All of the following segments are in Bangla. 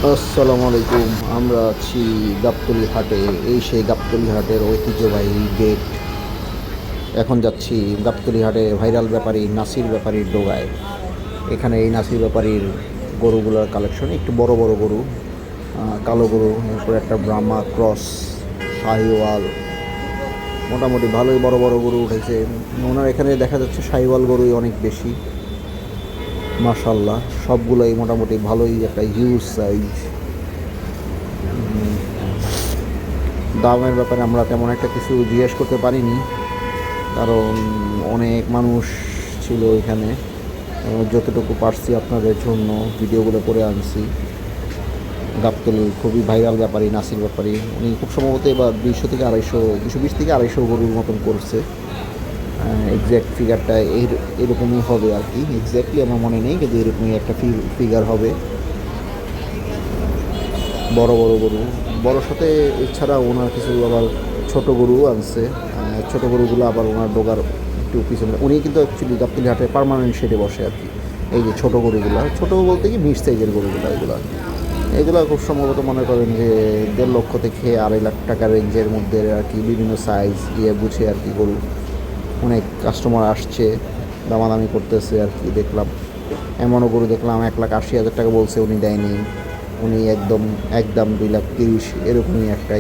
আসসালামু আলাইকুম। আমরা আছি গাবতলী হাটে। এই সেই গাবতলী হাটের ঐতিহ্যবাহী গেট। এখন যাচ্ছি গাবতলী হাটে ভাইরাল ব্যাপারী নাসির ব্যাপারীর ডোগায়। এখানে এই নাসির ব্যাপারীর গরুগুলোর কালেকশন একটু বড় বড় গরু, কালো গরু, এরপর একটা ব্রাহ্মা ক্রস, শাহিওয়াল, মোটামুটি ভালোই বড় বড় গরু উঠেছে। ওনার এখানে দেখা যাচ্ছে শাহিওয়াল গরুই অনেক বেশি, মাশাল্লাহ সবগুলোই মোটামুটি ভালোই একটা হিউজ সাইজ। দামের ব্যাপারে আমরা তেমন একটা কিছু জিজ্ঞেস করতে পারিনি, কারণ অনেক মানুষ ছিল এখানে। যতটুকু পারছি আপনাদের জন্য ভিডিওগুলো করে আনছি। গাবতলী খুবই ভাইরাল ব্যাপারী নাসির ব্যাপারী, উনি খুব সম্ভবত এবার 220 থেকে আড়াইশো গরুর মতন করছে। এক্স্যাক্ট ফিগারটা এরকমই হবে আর কি, এক্স্যাক্টলি আমার মনে নেই, কিন্তু এরকমই একটা ফিগার হবে। বড় বড় গরু, বড়োর সাথে এছাড়া ওনার কিছু আবার ছোট গরু আনছে। ছোট গরুগুলো আবার ওনার ডোগার একটু পিছনে, উনি কিন্তু অ্যাকচুয়ালি গাবতলী হাটে পার্মানেন্ট শেডে বসে আর কি। এই যে ছোটো গরুগুলো, ছোটো বলতে কি মিড সাইজের গরুগুলো, এগুলো খুব সম্ভবত মনে করেন যে 1.5 লক্ষ থেকে 2.5 লাখ টাকার রেঞ্জের মধ্যে আর কি, বিভিন্ন সাইজ দিয়ে বুঝে আর কি গরু। অনেক কাস্টমার আসছে, দামাদামি করতেছে আর কি। দেখলাম এমনও গরু দেখলাম 1,80,000 টাকা বলছে, উনি দেয়নি, উনি একদম 2,30,000 এরকমই একটা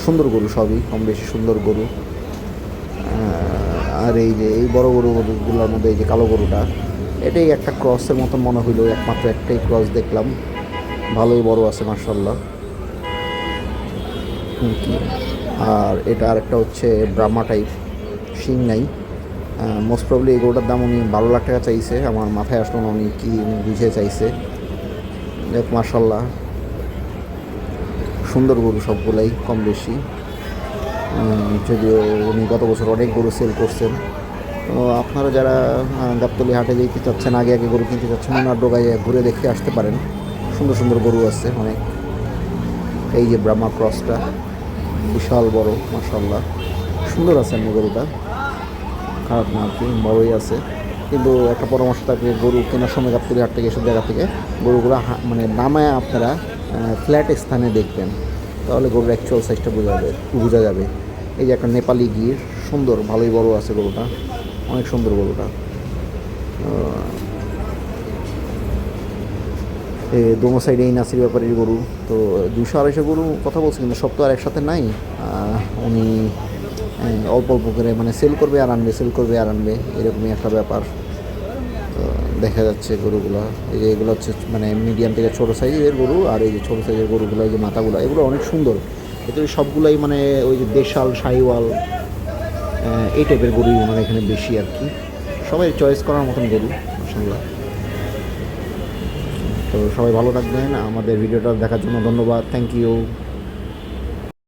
সুন্দর গরু, সবই কম বেশি সুন্দর গরু। আর এই যে এই বড় গরুগুলোর মধ্যে এই যে কালো গরুটা, এটাই একটা ক্রসের মতন মনে হইলো, একমাত্র একটাই ক্রস দেখলাম, ভালোই বড় আছে মার্শাল্লাহ। আর এটা আরেকটা হচ্ছে ব্রাহ্মা টাইপ, শিং নাই। মোস্ট প্রবলি এই গরুটার দাম উনি 12 লাখ টাকা চাইছে, আমার মাথায় আসলো না উনি কী বুঝে চাইছে। দেখ মার্শাল্লাহ সুন্দর গরু সবগুলাই কম বেশি। যদিও উনি গত বছর অনেক গরু সেল করছেন। তো আপনারা যারা গাবতলী হাটে যেতে চাচ্ছেন, আগে গরু কিনতে চাচ্ছেন, ওনার ডোগায় ঘুরে দেখতে আসতে পারেন। সুন্দর সুন্দর গরু আছে অনেক। এই যে ব্রাহ্মা ক্রসটা বিশাল বড়, মাশাল্লাহ সুন্দর আছে এমনি গরুটা, খারাপ না আর কি, বড়ই আছে। কিন্তু একটা পরামর্শ থাকবে, গরু কেনার সময় গাবতলী হাট থেকে এসব জায়গা থেকে গরুগুলো মানে নামায় আপনারা ফ্ল্যাট স্থানে দেখবেন, তাহলে গরুর অ্যাকচুয়াল সাইজটা বোঝা যাবে। এই যে একটা নেপালি গির, সুন্দর ভালোই বড় আছে গরুটা, অনেক সুন্দর গরুটা। দোনো সাইডে এই নাসির ব্যাপারীর গরু। তো 200-250 গরু কথা বলছি, কিন্তু সব তো আর একসাথে নাই। উনি অল্প অল্প করে মানে সেল করবে আর আনবে, সেল করবে আর আনবে, এরকমই একটা ব্যাপার। তো দেখা যাচ্ছে গরুগুলো, এই যে এগুলো হচ্ছে মানে মিডিয়াম থেকে ছোটো সাইজের গরু। আর এই যে ছোটো সাইজের গরুগুলো, এই যে মাথাগুলো, এগুলো অনেক সুন্দর। এতে সবগুলাই মানে ওই যে দেশাল, শাহিওয়াল, এই টাইপের গরুই ওনার এখানে বেশি আর কি। সবাই চয়েস করার মতন গরু মাশাআল্লাহ। তো সবাই ভালো থাকবেন, আমাদের ভিডিওটা দেখার জন্য ধন্যবাদ, থ্যাংক ইউ।